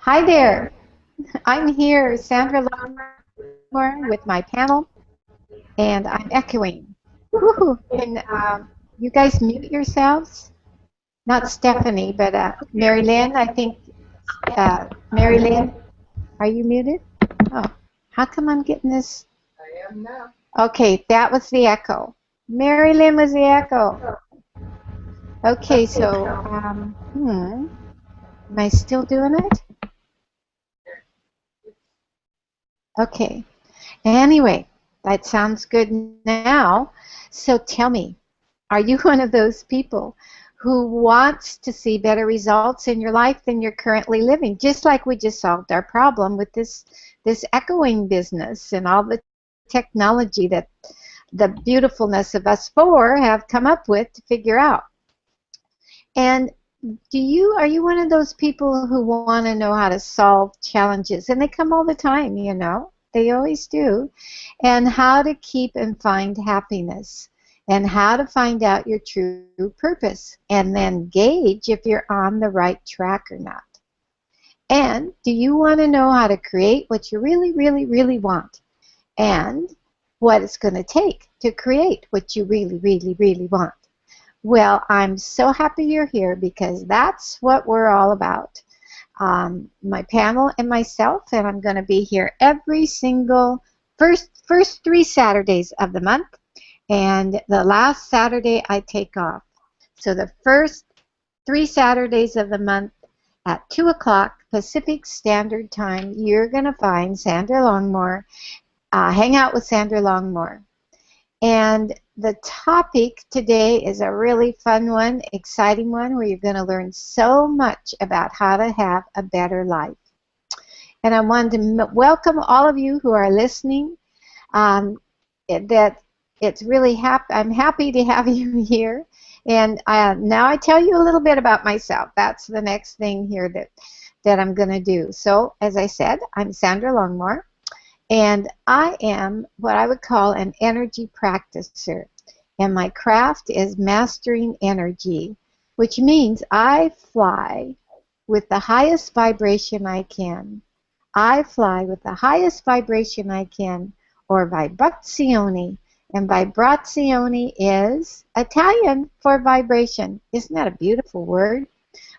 Hi there. I'm here, Sandra Longmore, with my panel, and I'm echoing. Woohoo! Can you guys mute yourselves? Not Stephanie, but Mary Lynn. I think Mary Lynn, are you muted? Oh, how come I'm getting this? Okay, that was the echo. Mary Lynn was the echo. Okay, so am I still doing it? Okay. Anyway, that sounds good now. So tell me, are you one of those people who wants to see better results in your life than you're currently living? Just like we just solved our problem with this echoing business and all the technology that the beautifulness of us four have come up with to figure out. And are you one of those people who want to know how to solve challenges? And they come all the time, They always do. And how to keep and find happiness. And how to find out your true purpose. And then gauge if you're on the right track or not. And do you want to know how to create what you really, really, really want? And what it's going to take to create what you really, really, really want? Well, I'm so happy you're here because that's what we're all about. My panel and myself, and I'm going to be here every single first 3 Saturdays of the month, and the last Saturday I take off. So the first 3 Saturdays of the month at 2 o'clock Pacific Standard Time, you're going to find Sandra Longmore, hang out with Sandra Longmore. And the topic today is a really fun one, exciting one, where you're going to learn so much about how to have a better life. And I wanted to welcome all of you who are listening. That it's really I'm happy to have you here. And now I tell you a little bit about myself. That's the next thing here that I'm going to do. So, as I said, I'm Sandra Longmore. And I am what I would call an energy practicer. And my craft is mastering energy, which means I fly with the highest vibration I can. I fly with the highest vibration I can, or vibrazione. And vibrazione is Italian for vibration. Isn't that a beautiful word?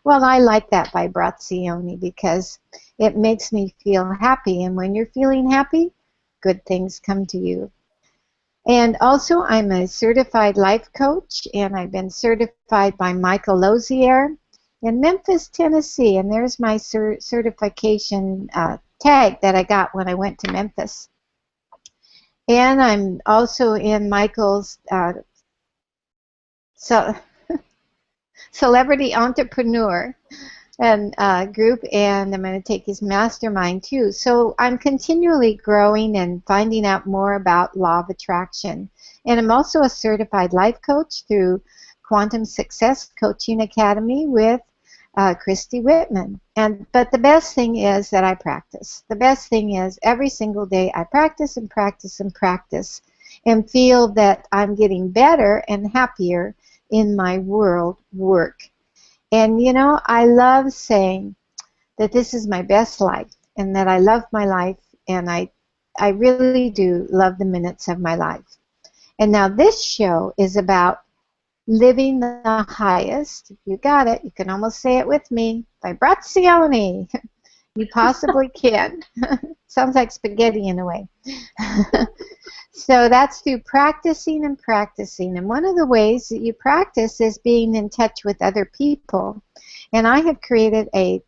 Well, I like that vibrazione because it makes me feel happy. And when you're feeling happy, good things come to you. And also, I'm a certified life coach, and I've been certified by Michael Lozier in Memphis, Tennessee. And there's my certification tag that I got when I went to Memphis. And I'm also in Michael's celebrity entrepreneur and group, and I'm going to take his mastermind too. So I'm continually growing and finding out more about law of attraction. And I'm also a certified life coach through Quantum Success Coaching Academy with Christy Whitman. But the best thing is that I practice. The best thing is every single day I practice and practice and practice and feel that I'm getting better and happier in my world work. And I love saying that this is my best life and that I love my life, and I really do love the minutes of my life. And now this show is about living the highest. You got it. You can almost say it with me. Vibrazione. You possibly can. Sounds like spaghetti in a way. So that's through practicing and practicing. And one of the ways that you practice is being in touch with other people. And I have created a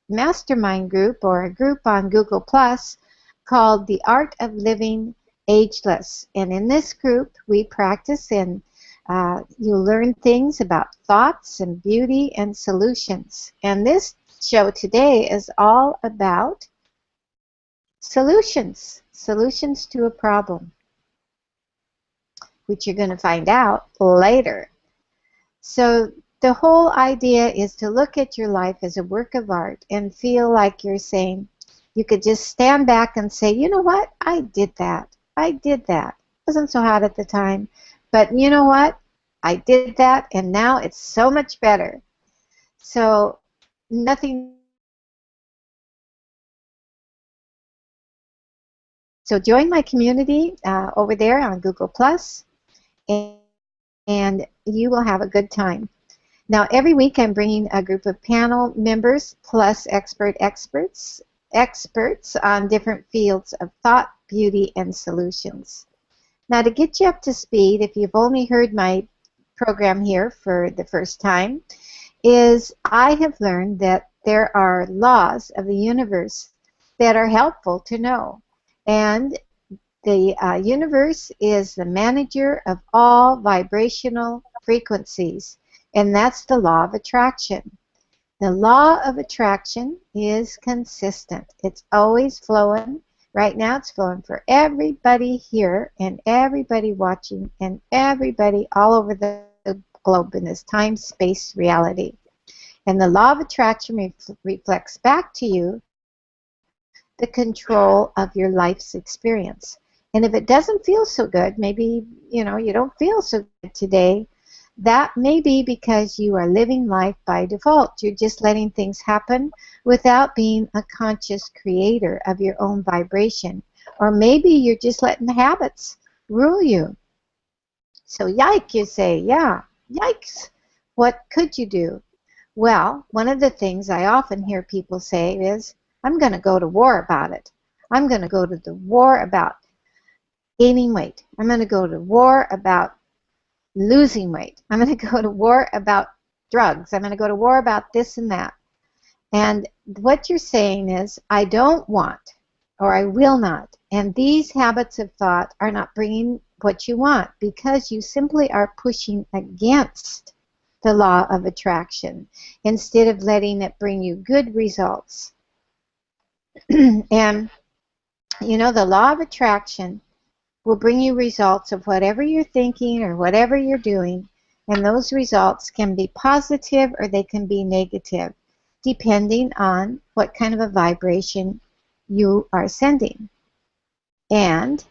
mastermind group, or a group on Google Plus, called The Art of Living Ageless. And in this group, we practice, and you learn things about thoughts and beauty and solutions. And this show today is all about solutions to a problem, which you're going to find out later. So the whole idea is to look at your life as a work of art and feel like you're saying, you could just stand back and say, you know what, I did that. It wasn't so hot at the time, but you know what, I did that, and now it's so much better. So nothing So join my community over there on Google Plus, and you will have a good time. Now, every week I'm bringing a group of panel members plus experts on different fields of thought, beauty, and solutions. Now, to get you up to speed, if you've only heard my program here for the first time, is I have learned that there are laws of the universe that are helpful to know. And the universe is the manager of all vibrational frequencies, and that's the law of attraction. The law of attraction is consistent. It's always flowing. Right now it's flowing for everybody here and everybody watching and everybody all over the globe in this time-space reality. And the law of attraction reflects back to you the control of your life's experience. And if it doesn't feel so good, maybe you don't feel so good today, that may be because you are living life by default. You're just letting things happen without being a conscious creator of your own vibration. Or maybe you're just letting the habits rule you. So yike, you say, yeah, yikes. What could you do? Well, one of the things I often hear people say is, I'm going to go to war about it. I'm going to go to the war about gaining weight. I'm going to go to war about losing weight. I'm going to go to war about drugs. I'm going to go to war about this and that. And what you're saying is, I don't want, or I will not. And these habits of thought are not bringing what you want because you simply are pushing against the law of attraction instead of letting it bring you good results. And, the law of attraction will bring you results of whatever you're thinking or whatever you're doing, and those results can be positive or they can be negative, depending on what kind of a vibration you are sending. And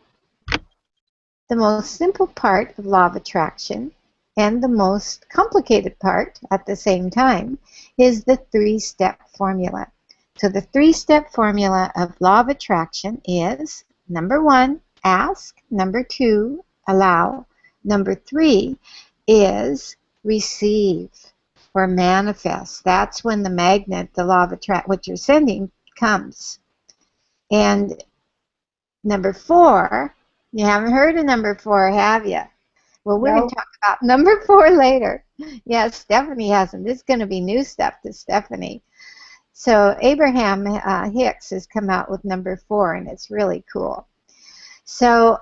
the most simple part of law of attraction and the most complicated part at the same time is the three-step formula. So the three-step formula of law of attraction is, number 1, ask. Number 2, allow. Number 3 is receive or manifest. That's when the magnet, the law of attraction, what you're sending, comes. And number 4, you haven't heard of number 4, have you? Well, we're going to talk about number 4 later. Yes, Stephanie hasn't. This is going to be new stuff to Stephanie. So Abraham Hicks has come out with number 4, and it's really cool. So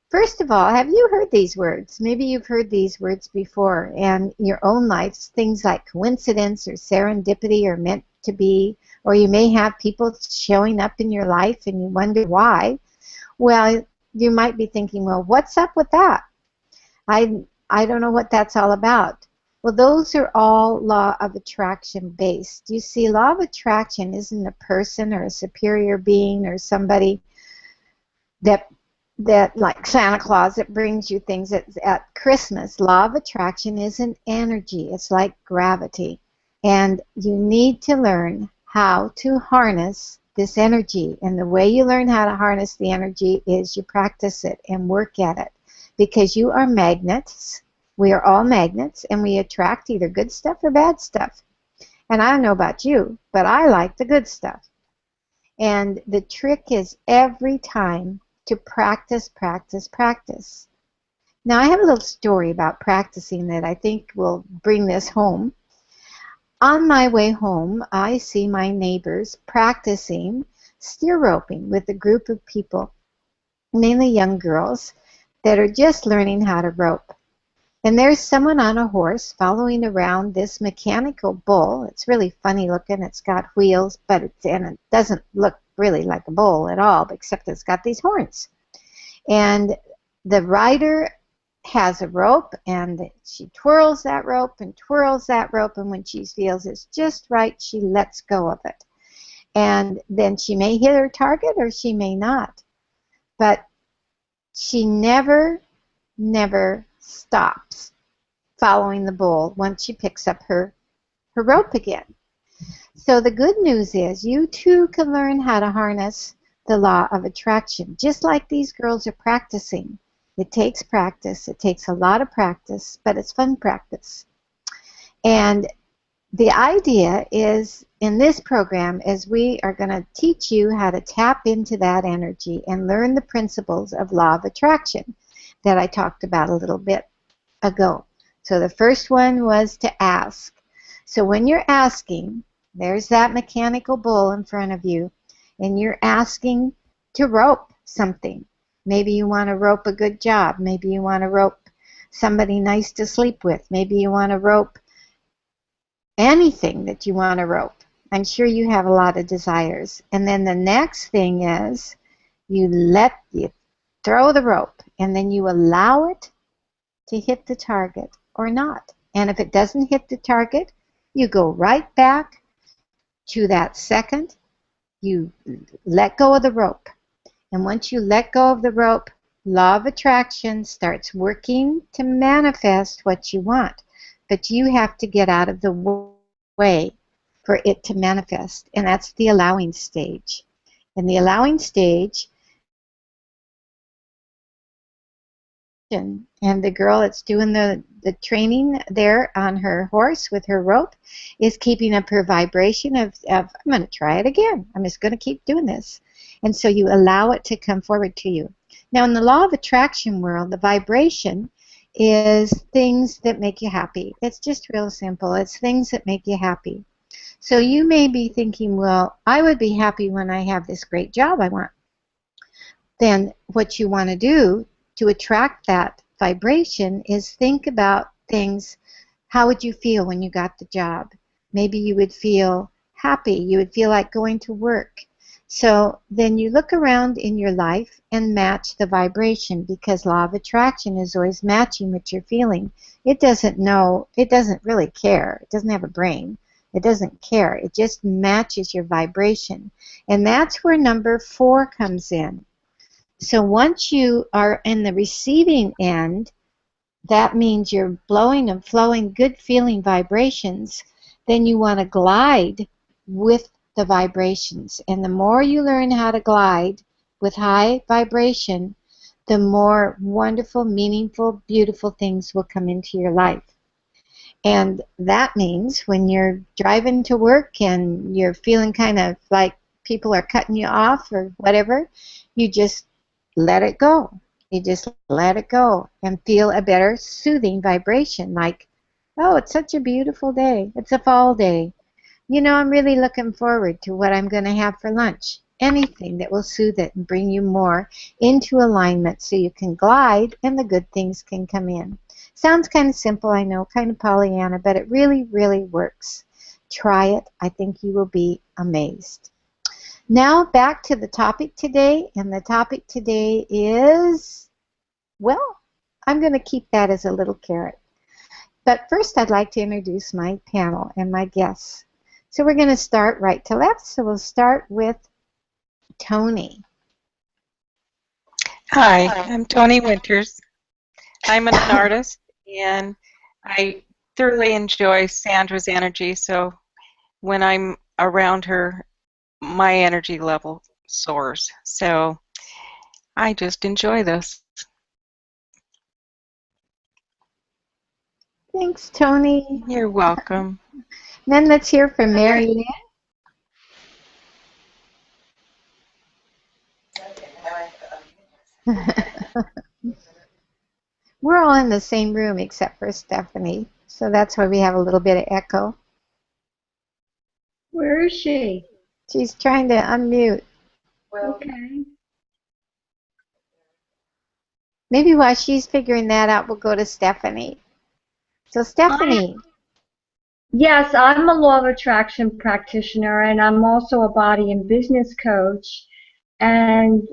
first of all, have you heard these words? Maybe you've heard these words before in your own life, things like coincidence or serendipity or meant to be, or you may have people showing up in your life and you wonder why. Well, you might be thinking, well, what's up with that? I don't know what that's all about. Well, those are all law of attraction based. You see, law of attraction isn't a person or a superior being or somebody that like Santa Claus that brings you things at Christmas. Law of attraction is an energy. It's like gravity. And you need to learn how to harness this energy. And the way you learn how to harness the energy is you practice it and work at it. Because you are magnets. We are all magnets, and we attract either good stuff or bad stuff. And I don't know about you, but I like the good stuff. And the trick is every time to practice, practice, practice. Now, I have a little story about practicing that I think will bring this home. On my way home, I see my neighbors practicing steer roping with a group of people, mainly young girls, that are just learning how to rope. And there's someone on a horse following around this mechanical bull. It's really funny looking. It's got wheels, but it doesn't look really like a bull at all, except it's got these horns. And the rider has a rope, and she twirls that rope and twirls that rope, and when she feels it's just right, she lets go of it. And then she may hit her target or she may not. But she never stops following the bull once she picks up her rope again. So the good news is you too can learn how to harness the law of attraction, just like these girls are practicing. It takes practice. It takes a lot of practice, but it's fun practice. And the idea is in this program is we are going to teach you how to tap into that energy and learn the principles of law of attraction that I talked about a little bit ago. So the first one was to ask. So when you're asking, there's that mechanical bull in front of you, and you're asking to rope something. Maybe you want to rope a good job. Maybe you want to rope somebody nice to sleep with. Maybe you want to rope anything that you want to rope. I'm sure you have a lot of desires. And then the next thing is you throw the rope, and then you allow it to hit the target or not. And if it doesn't hit the target, you go right back to that second. You let go of the rope. And once you let go of the rope, law of attraction starts working to manifest what you want. But you have to get out of the way for it to manifest. And that's the allowing stage. In the allowing stage, and the girl that's doing the training there on her horse with her rope is keeping up her vibration of I'm going to try it again. I'm just going to keep doing this. And so you allow it to come forward to you. Now, in the law of attraction world, the vibration is things that make you happy. It's just real simple. It's things that make you happy. So you may be thinking, well, I would be happy when I have this great job I want. Then what you want to do to attract that vibration is think about things. How would you feel when you got the job? Maybe you would feel happy. You would feel like going to work. So then you look around in your life and match the vibration, because law of attraction is always matching what you're feeling. It doesn't know, it doesn't really care. It doesn't have a brain. It doesn't care. It just matches your vibration. And that's where number 4 comes in. So once you are in the receiving end, that means you're blowing and flowing good feeling vibrations. Then you want to glide with the vibrations. And the more you learn how to glide with high vibration, the more wonderful, meaningful, beautiful things will come into your life. And that means when you're driving to work and you're feeling kind of like people are cutting you off or whatever, you just let it go. You just let it go and feel a better soothing vibration, like, oh, it's such a beautiful day. It's a fall day. You know, I'm really looking forward to what I'm going to have for lunch. Anything that will soothe it and bring you more into alignment so you can glide and the good things can come in. Sounds kind of simple, I know, kind of Pollyanna, but it really, really works. Try it. I think you will be amazed. Now back to the topic today, and the topic today is, well, I'm going to keep that as a little carrot. But first I'd like to introduce my panel and my guests. So we're going to start right to left, so we'll start with Tony. Hi, I'm Tony Winters. I'm an artist, and I thoroughly enjoy Sandra's energy, so when I'm around her, my energy level soars. So I just enjoy this. Thanks, Tony. You're welcome. Then let's hear from Mary Ann. We're all in the same room except for Stephanie, so that's why we have a little bit of echo. Where is she? She's trying to unmute. Okay. Maybe while she's figuring that out, we'll go to Stephanie. So Stephanie. Yes, I'm a law of attraction practitioner, and I'm also a body and business coach. And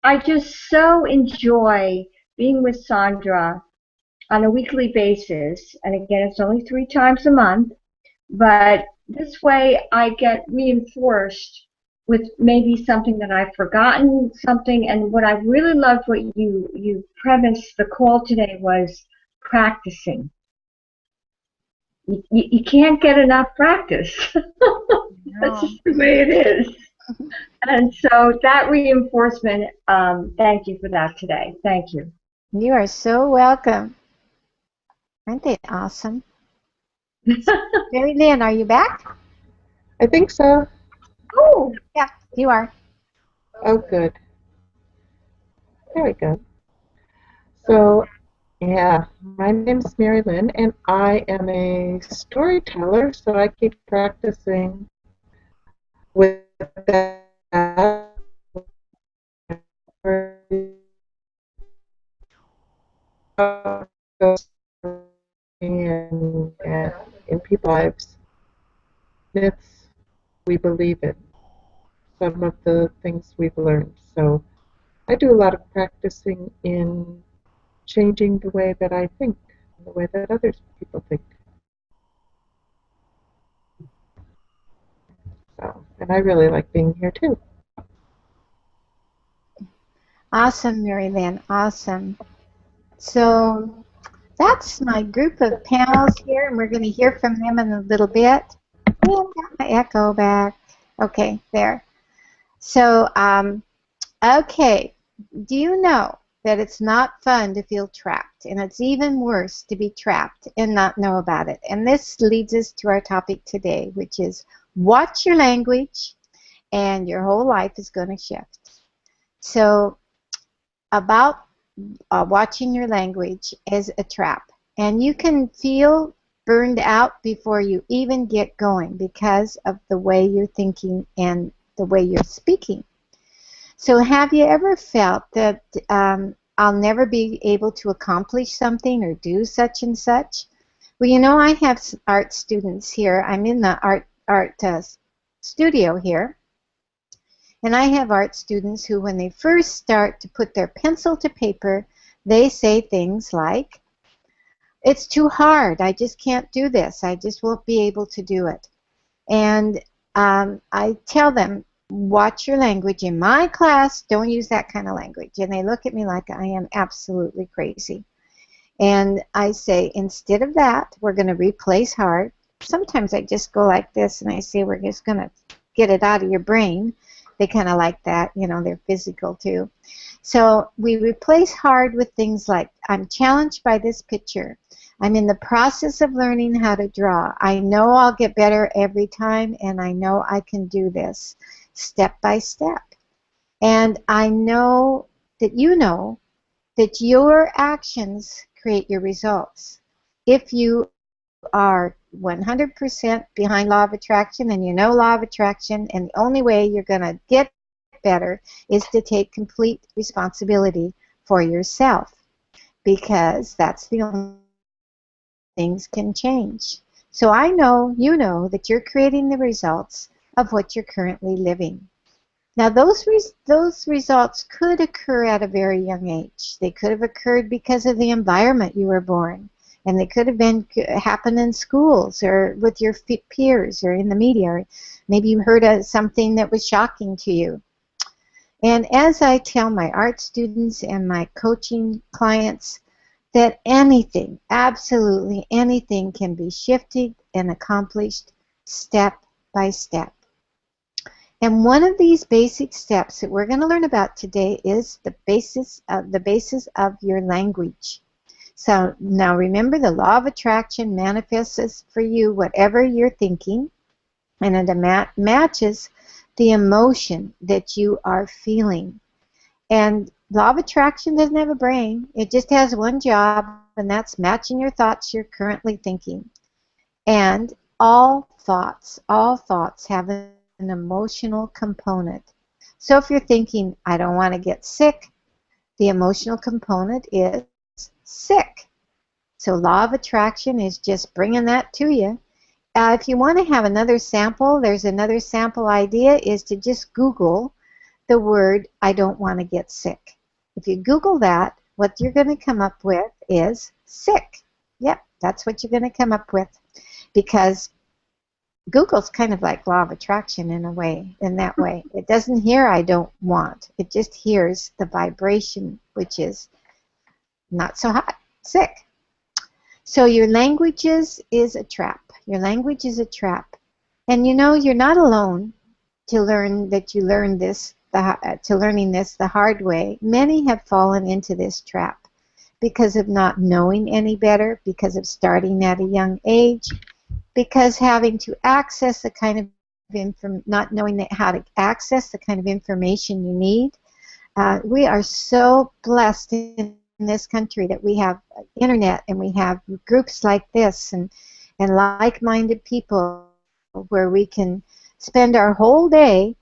I just so enjoy being with Sandra on a weekly basis. And again, it's only 3 times a month. But this way I get reinforced with maybe something that I've forgotten, something. And what I really loved what you premised the call today was practicing. You can't get enough practice. That's just the way it is. And so that reinforcement, thank you for that today. Thank you. You are so welcome. Aren't they awesome? Mary Lynn, are you back? I think so. Oh, Yeah, you are. Oh, good. There we go. So, yeah, my name's Mary Lynn, and I am a storyteller, so I keep practicing with that and in people's lives. Myths we believe in, some of the things we've learned. So I do a lot of practicing in changing the way that I think, the way that other people think. So, and I really like being here too. Awesome, Mary Lynn. Awesome. So that's my group of pals here, and we're going to hear from them in a little bit. Oh, got my echo back. Okay, there. So, okay. Do you know that it's not fun to feel trapped, and it's even worse to be trapped and not know about it? And this leads us to our topic today, which is watch your language, and your whole life is going to shift. So, about watching your language is a trap. And you can feel burned out before you even get going because of the way you're thinking and the way you're speaking. So have you ever felt that I'll never be able to accomplish something or do such and such? Well, you know, I have art students here. I'm in the art studio here. And I have art students who, when they first start to put their pencil to paper, they say things like, it's too hard. I just can't do this. I just won't be able to do it. And I tell them, watch your language. In my class, don't use that kind of language. And they look at me like I am absolutely crazy. And I say, instead of that, we're going to replace hard. Sometimes I just go like this and I say, we're just going to get it out of your brain. They kind of like that, you know, they're physical too. So we replace hard with things like, I'm challenged by this picture. I'm in the process of learning how to draw. I know I'll get better every time, and I know I can do this step by step. And I know that your actions create your results. If you are 100% behind law of attraction and you know law of attraction, and the only way you're going to get better is to take complete responsibility for yourself, because that's the only things can change. So I know you know that you're creating the results of what you're currently living. Now those results could occur at a very young age. They could have occurred because of the environment you were born. And they could have been happen in schools or with your peers or in the media. Or maybe you heard something that was shocking to you. And as I tell my art students and my coaching clients, that anything, absolutely anything, can be shifted and accomplished step by step. And one of these basic steps that we're going to learn about today is the basis of your language. So now remember, the law of attraction manifests for you whatever you're thinking, and it matches the emotion that you are feeling. And law of attraction doesn't have a brain. It just has one job, and that's matching your thoughts you're currently thinking. And all thoughts have an emotional component. So if you're thinking, I don't want to get sick, the emotional component is sick. So law of attraction is just bringing that to you. If you want to have another sample, there's another sample idea, is to just Google the word, I don't want to get sick. If you Google that, what you're going to come up with is sick. Yep, that's what you're going to come up with, because Google's kind of like law of attraction in a way, in that way. It doesn't hear I don't want. It just hears the vibration, which is not so hot, sick. So your language is a trap. Your language is a trap. And you know, you're not alone. to learn that you learned this, to learning this the hard way, many have fallen into this trap because of not knowing any better, because of starting at a young age, because having to access the kind of not knowing how to access the kind of information you need. We are so blessed in this country that we have internet and we have groups like this and like-minded people where we can spend our whole day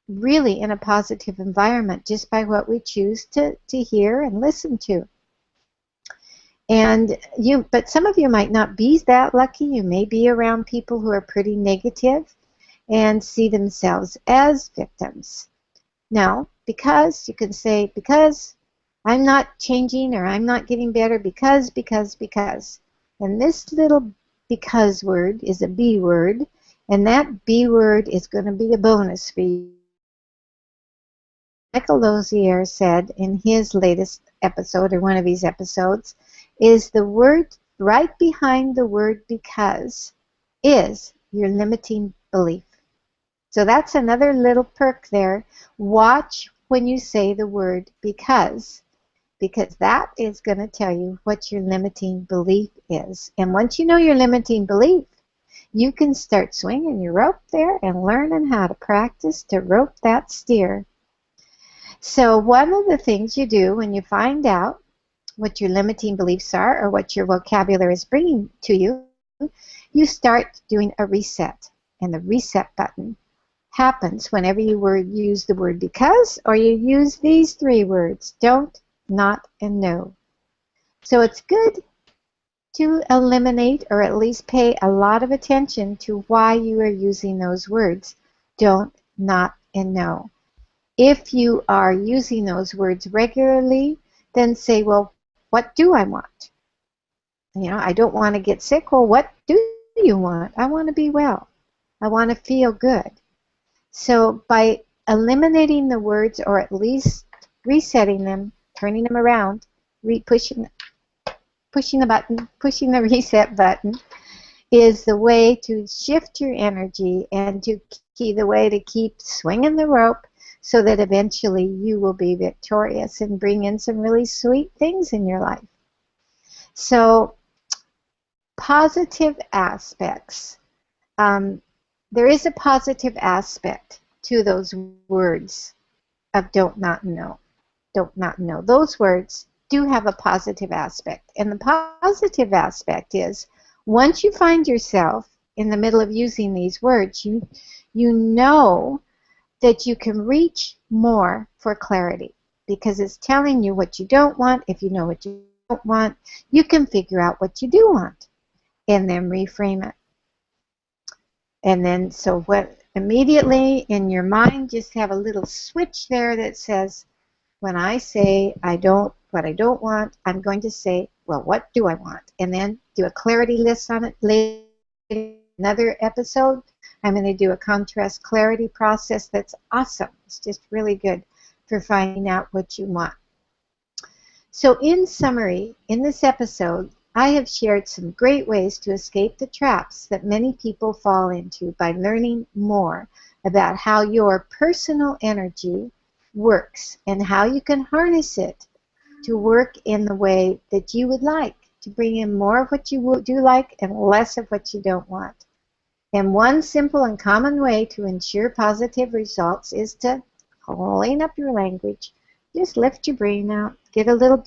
really in a positive environment just by what we choose to hear and listen to. But some of you might not be that lucky. You may be around people who are pretty negative and see themselves as victims. Now, because you can say, because I'm not changing or I'm not getting better because. And this little because word is a B word, and that B word is going to be a bonus for you. Michael Lozier said in his latest episode, or one of his episodes, is the word right behind the word because is your limiting belief. So that's another little perk there. Watch when you say the word because that is going to tell you what your limiting belief is. And once you know your limiting belief, you can start swinging your rope there and learning how to practice to rope that steer. So one of the things you do when you find out what your limiting beliefs are or what your vocabulary is bringing to you, you start doing a reset. And the reset button happens whenever you use the word because or you use these three words, don't, not, and no. So it's good to eliminate or at least pay a lot of attention to why you are using those words, don't, not, and no. If you are using those words regularly, then say, well, what do I want? I don't want to get sick. Well, what do you want? I want to be well. I want to feel good. So by eliminating the words or at least resetting them, turning them around, pushing the button, pushing the reset button is the way to shift your energy and the way to keep swinging the rope so that eventually you will be victorious and bring in some really sweet things in your life. So positive aspects. There is a positive aspect to those words of don't, not, know. Don't, not, know. Those words do have a positive aspect. And the positive aspect is once you find yourself in the middle of using these words, you know that you can reach more for clarity because it's telling you what you don't want. If you know what you don't want, you can figure out what you do want and then reframe it. And then so what immediately in your mind just have a little switch there that says, when I say what I don't want, I'm going to say, well, what do I want? And then do a clarity list on it later in another episode. I'm going to do a contrast clarity process that's awesome. It's just really good for finding out what you want. So in summary, in this episode, I have shared some great ways to escape the traps that many people fall into by learning more about how your personal energy works and how you can harness it to work in the way that you would like, to bring in more of what you do like and less of what you don't want. And one simple and common way to ensure positive results is to clean up your language. Just lift your brain out, get a little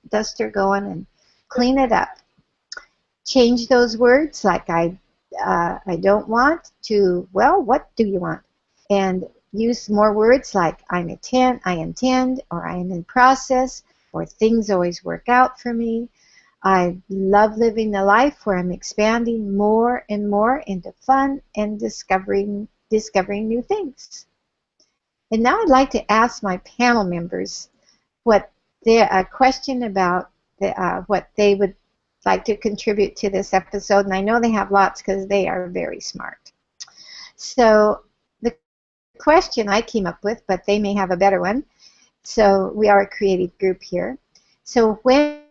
duster going and clean it up. Change those words like I don't want to, well, what do you want? And use more words like I intend, or I am in process, or things always work out for me. I love living the life where I'm expanding more and more into fun and discovering new things. And now I'd like to ask my panel members a question about what they would like to contribute to this episode. And I know they have lots because they are very smart. So the question I came up with, but they may have a better one. So we are a creative group here. So when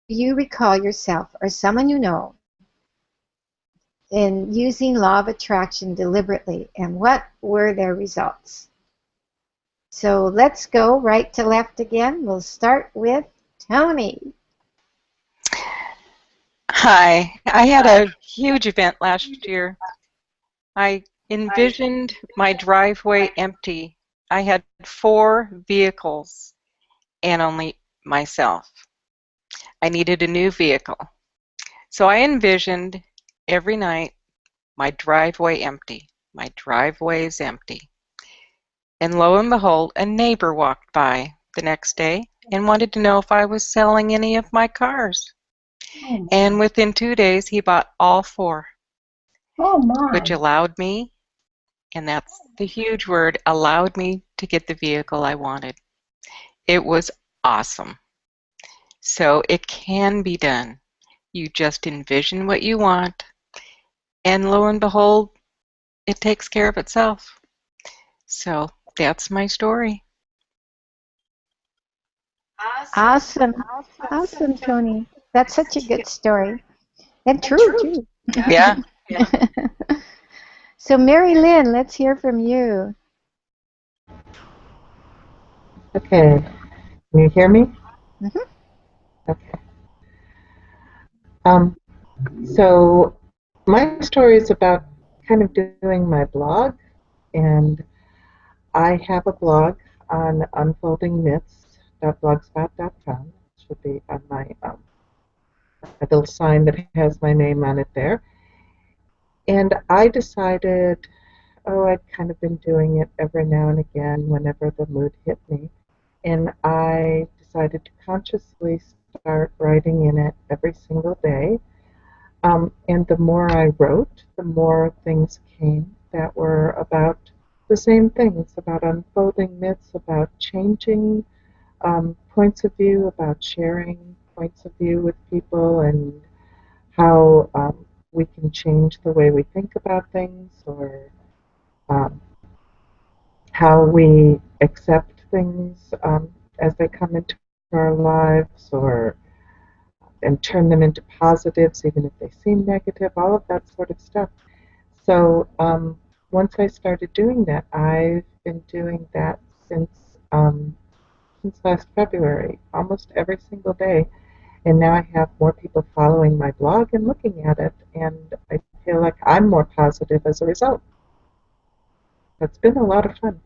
you recall yourself or someone you know in using law of attraction deliberately, and what were their results? So let's go right to left again. We'll start with Tony. Hi. I had a huge event last year. I envisioned my driveway empty. I had 4 vehicles and only myself. I needed a new vehicle. So I envisioned every night my driveway empty. My driveway is empty. And lo and behold, a neighbor walked by the next day and wanted to know if I was selling any of my cars. Oh, And within 2 days, he bought all 4, oh my. which allowed me, and that's the huge word, allowed me to get the vehicle I wanted. It was awesome. So it can be done. You just envision what you want, and lo and behold, it takes care of itself. So that's my story. Awesome. Awesome, Tony. That's such a good story. And true, too. Yeah. So, Mary Lynn, let's hear from you. Okay. Can you hear me? Mhm. Okay. Um, so my story is about kind of doing my blog, and I have a blog on unfoldingmyths.blogspot.com. It should be on my a little sign that has my name on it there. And I decided, I'd kind of been doing it every now and again whenever the mood hit me. And I decided to consciously start writing in it every single day. And the more I wrote, the more things came that were about the same things, about unfolding myths, about changing points of view, about sharing points of view with people, and how we can change the way we think about things, or um, how we accept things as they come into our lives, or and turn them into positives even if they seem negative, all of that sort of stuff. So once I started doing that, I've been doing that since last February, almost every single day. And now I have more people following my blog and looking at it, and I feel like I'm more positive as a result. It's been a lot of fun.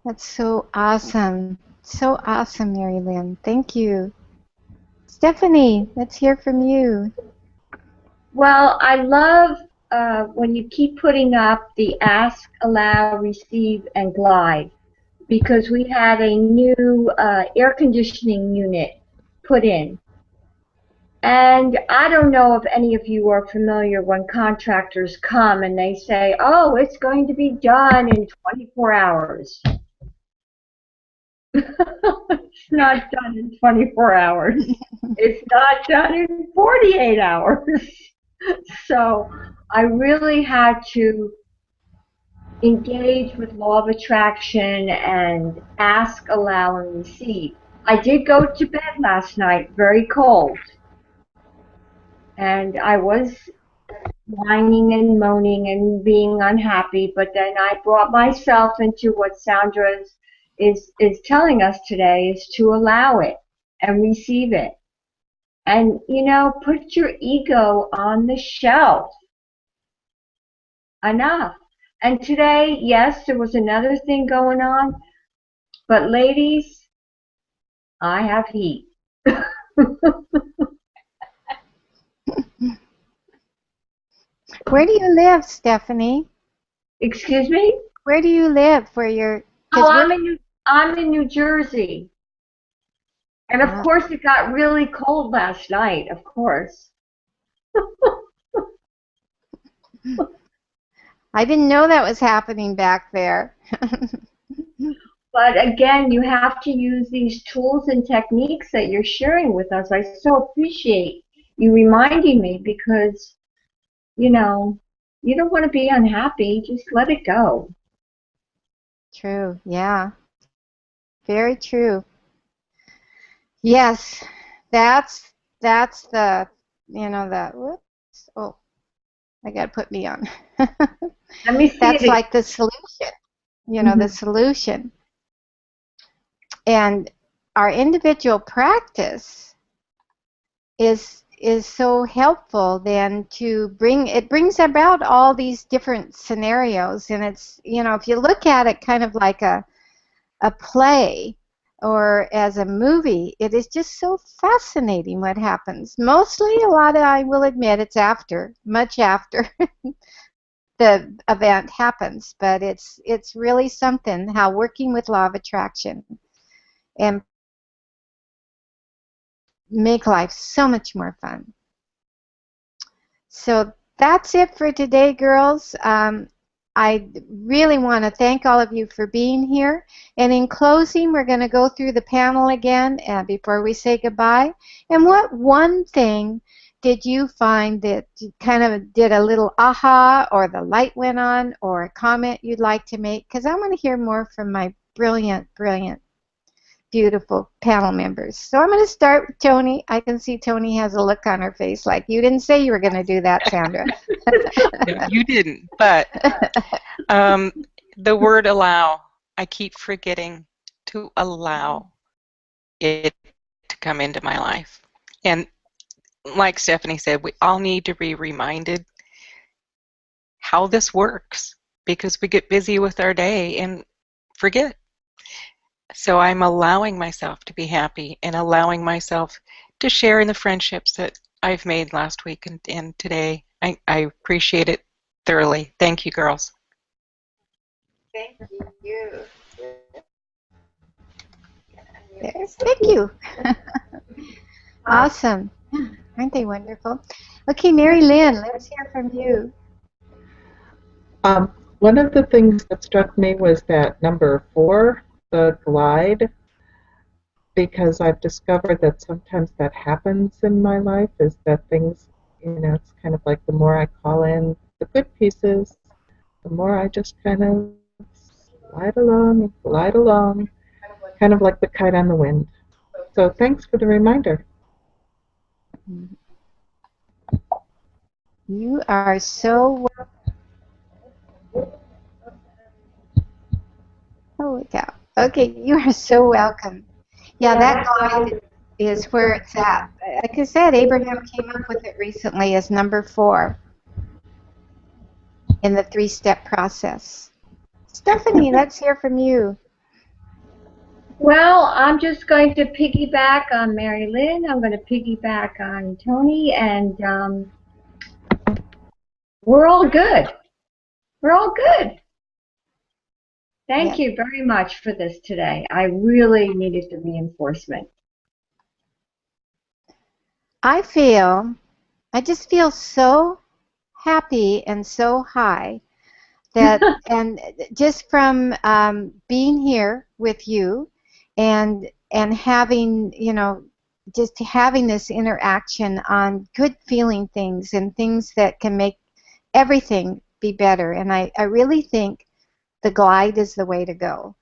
That's so awesome. So awesome, Mary Lynn. Thank you. Stephanie, let's hear from you. Well, I love when you keep putting up the ask, allow, receive, and glide, because we had a new air conditioning unit put in. And I don't know if any of you are familiar when contractors come and they say, oh, it's going to be done in 24 hours. It's not done in 24 hours. It's not done in 48 hours. So I really had to engage with law of attraction and ask, allow, and receive. I did go to bed last night very cold, and I was whining and moaning and being unhappy, but then I brought myself into what Sandra is telling us today, is to allow it and receive it. And, put your ego on the shelf. Enough. And today, yes, there was another thing going on, but ladies, I have heat. Where do you live, Stephanie? Excuse me? Where do you live for your? Oh, Because we're. I'm in New Jersey. And of Ah, course it got really cold last night, of course. I didn't know that was happening back there. But again, you have to use these tools and techniques that you're sharing with us. I so appreciate you reminding me, because, you don't want to be unhappy. Just let it go. True. Yeah. Very true. Yes. That's the the whoops. Oh, I got to put me on. Let me see That's it. like the solution, the solution. And our individual practice is so helpful then to brings about all these different scenarios, and it's if you look at it kind of like a play or as a movie, it is just so fascinating what happens. Mostly, a lot of, I will admit, it's much after the event happens, but it's really something how working with law of attraction and make life so much more fun. So that's it for today, girls. I really want to thank all of you for being here. And in closing, we're going to go through the panel again before we say goodbye. And what one thing did you find that you kind of did a little aha, or the light went on, or a comment you'd like to make? Because I want to hear more from my brilliant, brilliant, beautiful panel members. So I'm going to start with Tony. I can see Tony has a look on her face like, you didn't say you were going to do that, Sandra. No, you didn't. But the word allow, I keep forgetting to allow it to come into my life. And like Stephanie said, we all need to be reminded how this works, because we get busy with our day and forget. So I'm allowing myself to be happy and allowing myself to share in the friendships that I've made last week and today. I appreciate it thoroughly. Thank you, girls. Thank you. Yes, thank you. Awesome. Aren't they wonderful? Okay, Mary Lynn, let's hear from you. One of the things that struck me was that number 4, the glide, because I've discovered that sometimes that happens in my life, is that things, it's kind of like the more I call in the good pieces, the more I just kind of glide along, kind of like the kite on the wind. So thanks for the reminder. You are so holy cow. Okay, you are so welcome. Yeah, that glide is where it's at. Like I said, Abraham came up with it recently as number 4 in the 3-step process. Stephanie, let's hear from you. Well, I'm just going to piggyback on Mary Lynn. I'm going to piggyback on Tony, and we're all good. We're all good. Thank you very much for this today. I really needed the reinforcement. I just feel so happy and so high that, and just from being here with you and having, just having this interaction on good feeling things and things that can make everything be better. And I really think the glide is the way to go.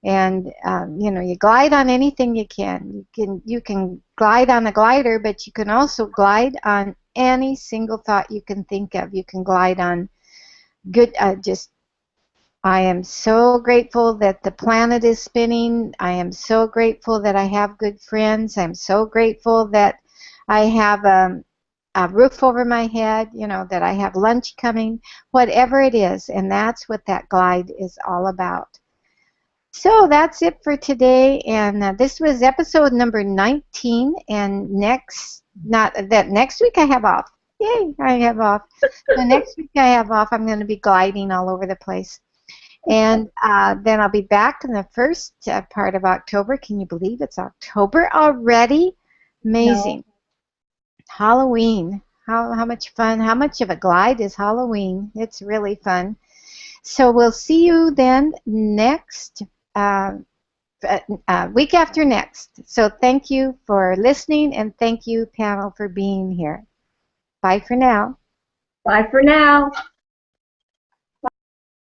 And you glide on anything you can. You can glide on a glider, but you can also glide on any single thought you can think of. You can glide on good. I am so grateful that the planet is spinning. I am so grateful that I have good friends. I'm so grateful that I have a roof over my head, that I have lunch coming, whatever it is. And that's what that glide is all about. So that's it for today. And this was episode number 19. And next week I have off. Yay, I have off. So next week I have off. I'm going to be gliding all over the place. And then I'll be back in the first part of October. Can you believe it's October already? Amazing. No. Halloween. How much fun. How much of a glide is Halloween? It's really fun. So we'll see you then next week after next. So thank you for listening, and thank you, panel, for being here. Bye for now. Bye for now.